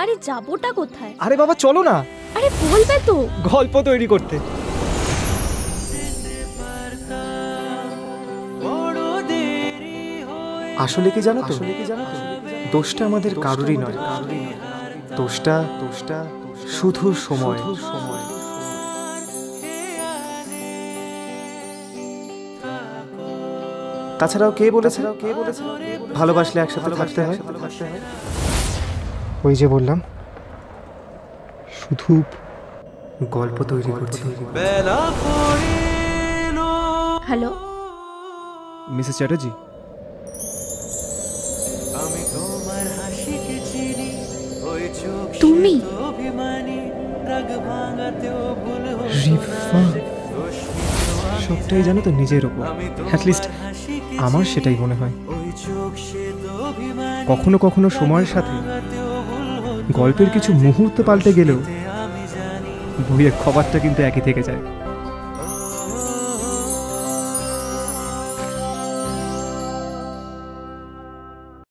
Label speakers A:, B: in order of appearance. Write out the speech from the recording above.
A: আরে যাবোটা কোথায়?
B: আরে বাবা চলো না।
A: আরে বলবে তো।
B: গল্প তৈরি করতে। আসলে কি জানো তো, দোষটা আমাদের কারোরই নয়, দোষটা শুধু সময়। তাছাড়াও কে বলেছে ভালোবাসলে একসাথে থাকতে হয়? ওই যে বললাম, শুধু গল্প তৈরি করছি।
A: হ্যালো
B: মিসেস চ্যাটার্জি,
A: তুমি?
B: রিফা, সবটাই জানো তো নিজের ওপর, অ্যাটলিস্ট আমার সেটাই মনে হয়। কখনো কখনো সময়ের সাথে গল্পের কিছু মুহূর্ত পাল্টে গেলেও বইয়ের খবরটা কিন্তু একই থেকে যায়।